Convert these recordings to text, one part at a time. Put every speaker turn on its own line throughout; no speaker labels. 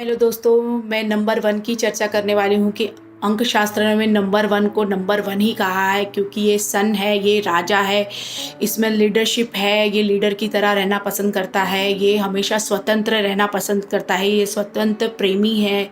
Hello दोस्तों, मैं number one की चर्चा करने वाली हूँ कि अंक शास्त्र में नंबर वन को नंबर वन ही कहा है क्योंकि ये सन है, ये राजा है, इसमें लीडरशिप है, ये लीडर की तरह रहना पसंद करता है, ये हमेशा स्वतंत्र रहना पसंद करता है, ये स्वतंत्र प्रेमी है।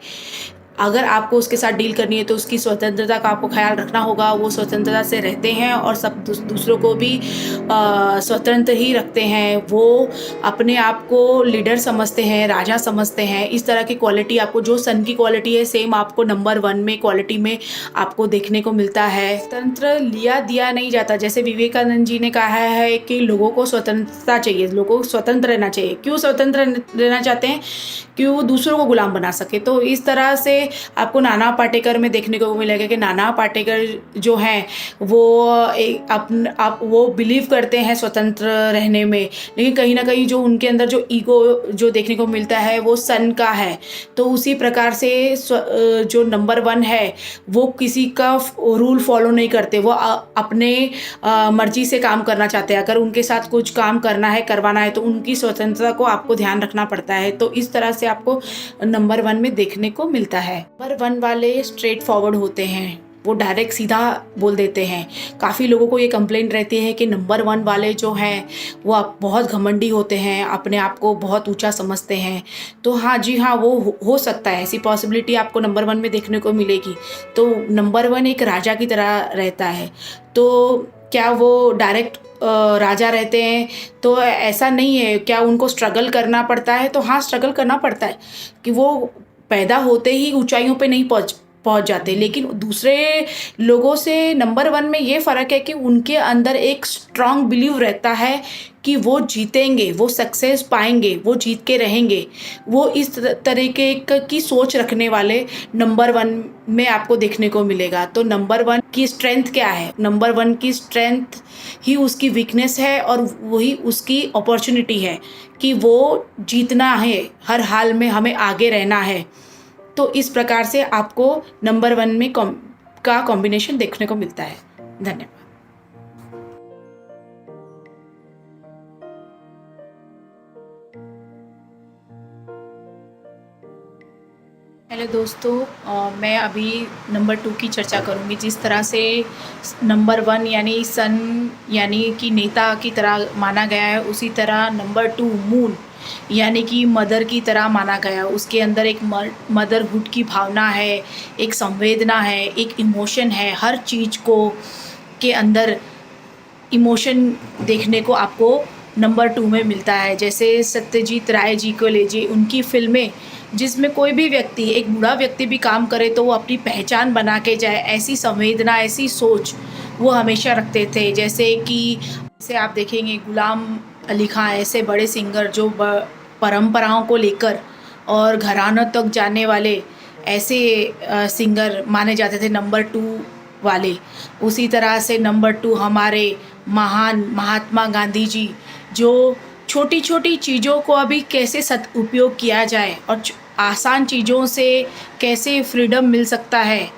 अगर आपको उसके साथ डील करनी है तो उसकी स्वतंत्रता का आपको ख्याल रखना होगा। वो स्वतंत्रता से रहते हैं और सब दूसरों को भी स्वतंत्र ही रखते हैं। वो अपने आप को लीडर समझते हैं, राजा समझते हैं। इस तरह की क्वालिटी आपको जो सन की क्वालिटी है सेम आपको नंबर वन में क्वालिटी में आपको देखने को मिलता है। स्वतंत्र लिया दिया नहीं जाता। जैसे विवेकानंद जी ने कहा है कि लोगों को स्वतंत्रता चाहिए, लोगों को स्वतंत्र रहना चाहिए। क्यों स्वतंत्र रहना चाहते हैं? कि वो दूसरों को गुलाम बना सके। तो इस तरह से आपको नाना पाटेकर में देखने को मिलेगा कि नाना पाटेकर जो हैं वो वो बिलीव करते हैं स्वतंत्र रहने में, लेकिन कहीं ना कहीं जो उनके अंदर जो ईगो जो देखने को मिलता है वो सन का है। तो उसी प्रकार से जो नंबर वन है वो किसी का रूल फॉलो नहीं करते। वो अपने मर्जी से काम करना चाहते हैं। अगर उनके साथ कुछ काम करना है, करवाना है, तो उनकी स्वतंत्रता को आपको ध्यान रखना पड़ता है। तो इस तरह से आपको नंबर वन में देखने को मिलता है। नंबर वन वाले स्ट्रेट फॉरवर्ड होते हैं, वो डायरेक्ट सीधा बोल देते हैं। काफ़ी लोगों को ये कंप्लेंट रहती है कि नंबर वन वाले जो हैं वो बहुत घमंडी होते हैं, अपने आप को बहुत ऊंचा समझते हैं। तो हाँ जी हाँ, वो हो सकता है, ऐसी पॉसिबिलिटी आपको नंबर वन में देखने को मिलेगी। तो नंबर वन एक राजा की तरह रहता है। तो क्या वो डायरेक्ट राजा रहते हैं? तो ऐसा नहीं है। क्या उनको स्ट्रगल करना पड़ता है? तो हाँ, स्ट्रगल करना पड़ता है कि वो पैदा होते ही ऊंचाइयों पे नहीं पहुंच जाते। लेकिन दूसरे लोगों से नंबर वन में ये फ़र्क है कि उनके अंदर एक स्ट्रांग बिलीव रहता है कि वो जीतेंगे, वो सक्सेस पाएंगे, वो जीत के रहेंगे। वो इस तरीके की सोच रखने वाले नंबर वन में आपको देखने को मिलेगा। तो नंबर वन की स्ट्रेंथ क्या है? नंबर वन की स्ट्रेंथ ही उसकी वीकनेस है और वही उसकी अपॉर्चुनिटी है कि वो जीतना है, हर हाल में हमें आगे रहना है। तो इस प्रकार से आपको नंबर वन में का कॉम्बिनेशन देखने को मिलता है। धन्यवाद। हेलो दोस्तों, मैं अभी नंबर टू की चर्चा करूँगी। जिस तरह से नंबर वन यानी सन यानी कि नेता की तरह माना गया है, उसी तरह नंबर टू मून यानी कि मदर की तरह माना गया। उसके अंदर एक मदरहुड की भावना है, एक संवेदना है, एक इमोशन है। हर चीज़ को के अंदर इमोशन देखने को आपको नंबर टू में मिलता है। जैसे सत्यजीत राय जी को लीजिए, उनकी फिल्में जिसमें कोई भी व्यक्ति, एक बूढ़ा व्यक्ति भी काम करे तो वो अपनी पहचान बना के जाए, ऐसी संवेदना, ऐसी सोच वो हमेशा रखते थे। जैसे आप देखेंगे गुलाम अली खां, ऐसे बड़े सिंगर जो परंपराओं को लेकर और घरानों तक जाने वाले ऐसे सिंगर माने जाते थे नंबर टू वाले। उसी तरह से नंबर टू हमारे महान महात्मा गांधी जी, जो छोटी छोटी चीज़ों को अभी कैसे सदुपयोग किया जाए और आसान चीज़ों से कैसे फ्रीडम मिल सकता है,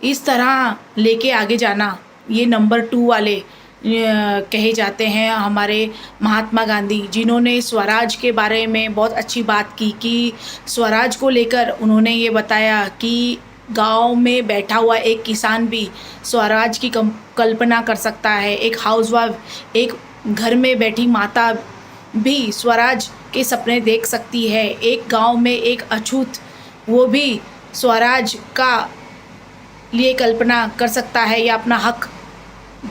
इस तरह लेके आगे जाना, ये नंबर टू वाले कहे जाते हैं हमारे महात्मा गांधी, जिन्होंने स्वराज के बारे में बहुत अच्छी बात की कि स्वराज को लेकर उन्होंने ये बताया कि गांव में बैठा हुआ एक किसान भी स्वराज की कल्पना कर सकता है। एक हाउसवाइफ, एक घर में बैठी माता भी स्वराज के सपने देख सकती है। एक गांव में एक अछूत, वो भी स्वराज का लिए कल्पना कर सकता है या अपना हक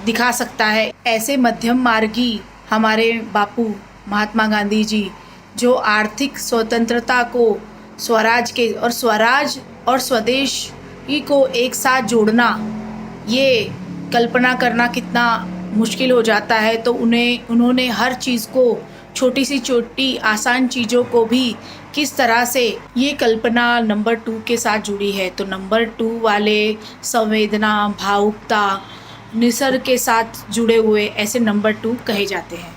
दिखा सकता है। ऐसे मध्यम मार्गी हमारे बापू महात्मा गांधी जी, जो आर्थिक स्वतंत्रता को स्वराज और स्वदेश ही को एक साथ जोड़ना, ये कल्पना करना कितना मुश्किल हो जाता है। तो उन्होंने हर चीज़ को, छोटी सी छोटी आसान चीज़ों को भी किस तरह से ये कल्पना नंबर टू के साथ जुड़ी है। तो नंबर टू वाले संवेदना, भावुकता, निसर्ग के साथ जुड़े हुए ऐसे नंबर टू कहे जाते हैं।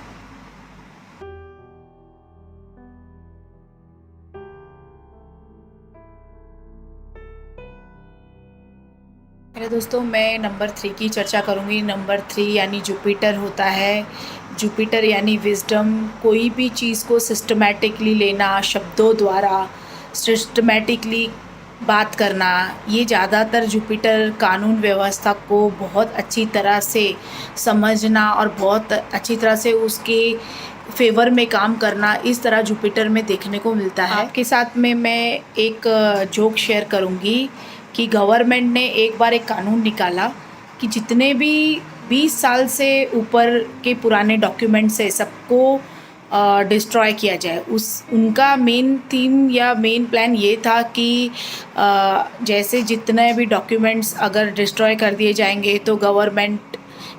हेलो दोस्तों, मैं नंबर थ्री की चर्चा करूँगी। नंबर थ्री यानी जुपिटर होता है। जुपिटर यानी विजडम, कोई भी चीज़ को सिस्टमैटिकली लेना, शब्दों द्वारा सिस्टमैटिकली बात करना, ये ज़्यादातर जुपिटर कानून व्यवस्था को बहुत अच्छी तरह से समझना और बहुत अच्छी तरह से उसके फेवर में काम करना, इस तरह जुपिटर में देखने को मिलता है। आपके साथ में मैं एक जोक शेयर करूँगी कि गवर्नमेंट ने एक बार एक कानून निकाला कि जितने भी 20 साल से ऊपर के पुराने डॉक्यूमेंट्स है सबको डिस्ट्रॉय किया जाए। उनका मेन थीम या मेन प्लान ये था कि जैसे जितने भी डॉक्यूमेंट्स अगर डिस्ट्रॉय कर दिए जाएंगे तो गवर्नमेंट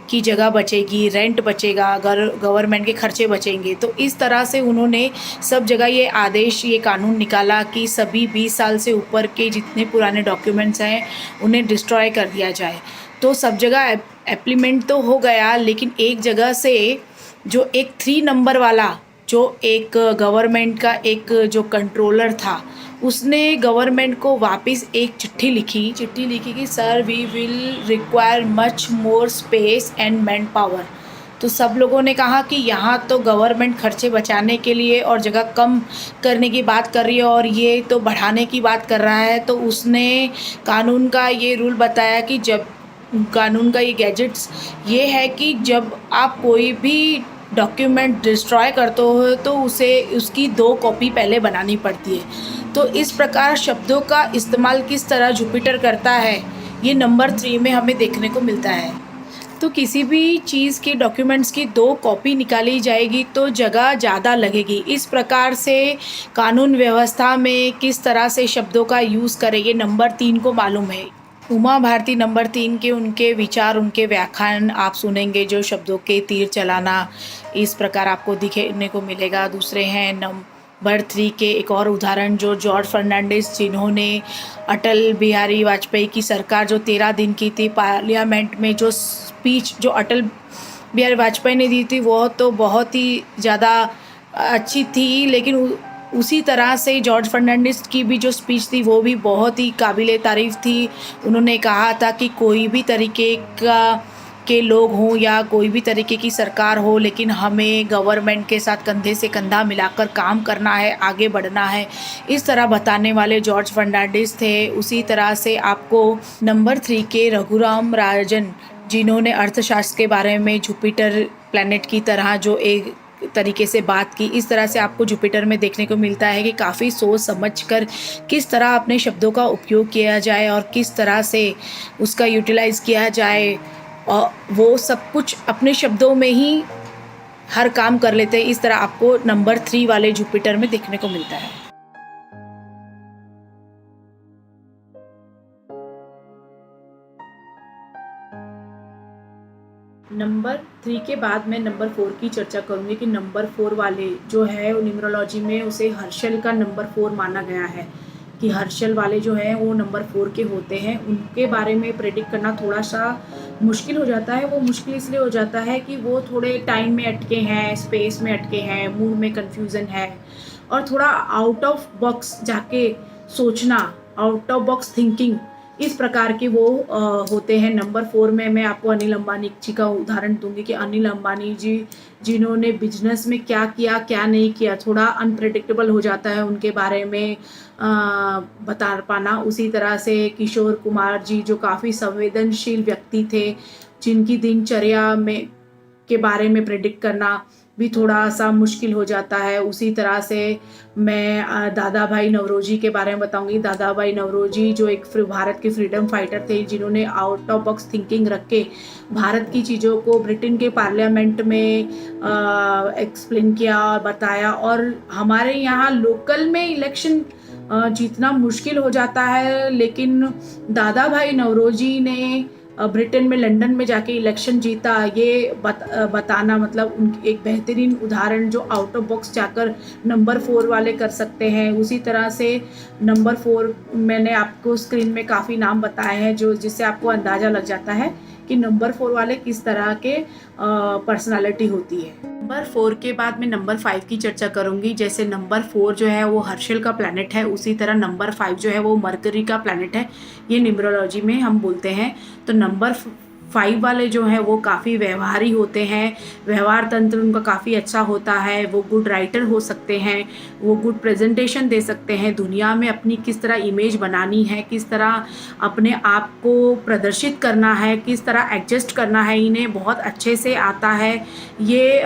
की जगह बचेगी, रेंट बचेगा, अगर गवर्नमेंट के खर्चे बचेंगे। तो इस तरह से उन्होंने सब जगह ये आदेश, ये कानून निकाला कि सभी 20 साल से ऊपर के जितने पुराने डॉक्यूमेंट्स हैं उन्हें डिस्ट्रॉय कर दिया जाए। तो सब जगह इम्प्लीमेंट तो हो गया, लेकिन एक जगह से जो एक 3 नंबर वाला जो एक गवर्नमेंट का एक जो कंट्रोलर था, उसने गवर्नमेंट को वापस एक चिट्ठी लिखी कि sir we will require much more space and manpower. तो सब लोगों ने कहा कि यहाँ तो गवर्नमेंट खर्चे बचाने के लिए और जगह कम करने की बात कर रही है और ये तो बढ़ाने की बात कर रहा है। तो उसने कानून का ये रूल बताया कि जब कानून का ये गैजेट्स ये है कि जब आप कोई भी डॉक्यूमेंट डिस्ट्रॉय करते हो तो उसे उसकी 2 कॉपी पहले बनानी पड़ती है। तो इस प्रकार शब्दों का इस्तेमाल किस तरह जुपिटर करता है, ये नंबर 3 में हमें देखने को मिलता है। तो किसी भी चीज़ के डॉक्यूमेंट्स की 2 कॉपी निकाली जाएगी तो जगह ज़्यादा लगेगी। इस प्रकार से कानून व्यवस्था में किस तरह से शब्दों का यूज़ करें, ये नंबर 3 को मालूम है। उमा भारती नंबर 3 के उनके विचार, उनके व्याख्यान आप सुनेंगे, जो शब्दों के तीर चलाना, इस प्रकार आपको दिखने को मिलेगा। दूसरे हैं नंबर 3 के एक और उदाहरण जो जॉर्ज फर्नांडिस, जिन्होंने अटल बिहारी वाजपेयी की सरकार जो 13 दिन की थी, पार्लियामेंट में जो स्पीच जो अटल बिहारी वाजपेयी ने दी थी वो तो बहुत ही ज़्यादा अच्छी थी, लेकिन उसी तरह से जॉर्ज फर्नांडिस की भी जो स्पीच थी वो भी बहुत ही काबिले तारीफ़ थी। उन्होंने कहा था कि कोई भी तरीके के लोग हों या कोई भी तरीके की सरकार हो, लेकिन हमें गवर्नमेंट के साथ कंधे से कंधा मिलाकर काम करना है, आगे बढ़ना है। इस तरह बताने वाले जॉर्ज फर्नांडिस थे। उसी तरह से आपको नंबर 3 के रघुराम राजन, जिन्होंने अर्थशास्त्र के बारे में जुपिटर प्लैनेट की तरह जो एक तरीके से बात की, इस तरह से आपको जुपिटर में देखने को मिलता है कि काफ़ी सोच समझकर किस तरह अपने शब्दों का उपयोग किया जाए और किस तरह से उसका यूटिलाइज़ किया जाए, और वो सब कुछ अपने शब्दों में ही हर काम कर लेते हैं। इस तरह आपको नंबर 3 वाले जुपिटर में देखने को मिलता है। नंबर 3 के बाद मैं नंबर 4 की चर्चा करूँगी कि नंबर 4 वाले जो है वो न्यूमरोलॉजी में उसे हर्शल का नंबर 4 माना गया है, कि हर्शल वाले जो हैं वो नंबर 4 के होते हैं। उनके बारे में प्रेडिक्ट करना थोड़ा सा मुश्किल हो जाता है। वो मुश्किल इसलिए हो जाता है कि वो थोड़े टाइम में अटके हैं, स्पेस में अटके हैं, मूड में कन्फ्यूज़न है, और थोड़ा आउट ऑफ बॉक्स जाके सोचना, आउट ऑफ बॉक्स थिंकिंग, इस प्रकार के वो होते हैं। नंबर 4 में मैं आपको अनिल अंबानी जी का उदाहरण दूंगी कि अनिल अंबानी जी जिन्होंने बिजनेस में क्या किया क्या नहीं किया, थोड़ा अनप्रेडिक्टेबल हो जाता है उनके बारे में बता पाना। उसी तरह से किशोर कुमार जी जो काफ़ी संवेदनशील व्यक्ति थे, जिनकी दिनचर्या में के बारे में प्रेडिक्ट करना भी थोड़ा सा मुश्किल हो जाता है। उसी तरह से मैं दादा भाई नवरोजी के बारे में बताऊंगी। दादा भाई नवरोजी जो एक भारत के फ्रीडम फाइटर थे, जिन्होंने आउट ऑफ बॉक्स थिंकिंग रख के भारत की चीज़ों को ब्रिटेन के पार्लियामेंट में एक्सप्लेन किया और बताया। और हमारे यहाँ लोकल में इलेक्शन जीतना मुश्किल हो जाता है, लेकिन दादा भाई नवरोजी ने ब्रिटेन में, लंदन में जाके इलेक्शन जीता, ये बताना मतलब एक बेहतरीन उदाहरण जो आउट ऑफ बॉक्स जाकर नंबर 4 वाले कर सकते हैं। उसी तरह से नंबर 4 मैंने आपको स्क्रीन में काफ़ी नाम बताए हैं जो जिससे आपको अंदाज़ा लग जाता है कि नंबर 4 वाले किस तरह के पर्सनालिटी होती है। नंबर 4 के बाद मैं नंबर 5 की चर्चा करूंगी। जैसे नंबर 4 जो है वो हर्शल का प्लैनेट है, उसी तरह नंबर 5 जो है वो मरकरी का प्लैनेट है, ये न्यूमरोलॉजी में हम बोलते हैं। तो नंबर 5 वाले जो हैं वो काफ़ी व्यवहारी होते हैं, व्यवहार तंत्र उनका काफ़ी अच्छा होता है, वो गुड राइटर हो सकते हैं, वो गुड प्रेजेंटेशन दे सकते हैं, दुनिया में अपनी किस तरह इमेज बनानी है, किस तरह अपने आप को प्रदर्शित करना है, किस तरह एडजस्ट करना है, इन्हें बहुत अच्छे से आता है। ये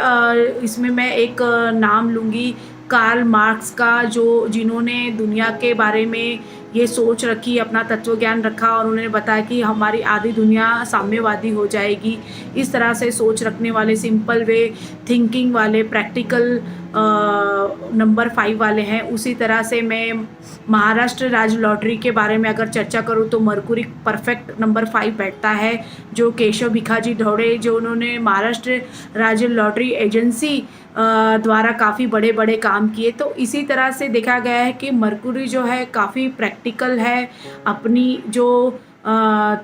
इसमें मैं एक नाम लूँगी कार्ल मार्क्स का, जो जिन्होंने दुनिया के बारे में ये सोच रखी, अपना तत्व ज्ञान रखा और उन्होंने बताया कि हमारी आधी दुनिया साम्यवादी हो जाएगी। इस तरह से सोच रखने वाले, सिंपल वे थिंकिंग वाले, प्रैक्टिकल नंबर 5 वाले हैं। उसी तरह से मैं महाराष्ट्र राज्य लॉटरी के बारे में अगर चर्चा करूँ तो मरकुरी परफेक्ट नंबर 5 बैठता है, जो केशव भिखाजी ढौड़े, जो उन्होंने महाराष्ट्र राज्य लॉटरी एजेंसी द्वारा काफ़ी बड़े बड़े काम किए। तो इसी तरह से देखा गया है कि मरकुरी जो है काफ़ी प्रैक्टिकल है, अपनी जो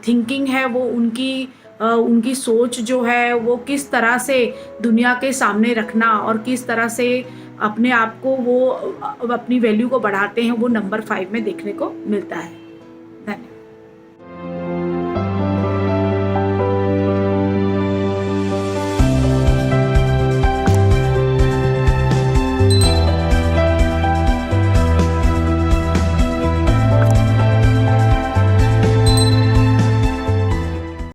थिंकिंग है वो उनकी सोच जो है वो किस तरह से दुनिया के सामने रखना और किस तरह से अपने आप को वो अपनी वैल्यू को बढ़ाते हैं, वो नंबर 5 में देखने को मिलता है। धन्यवाद।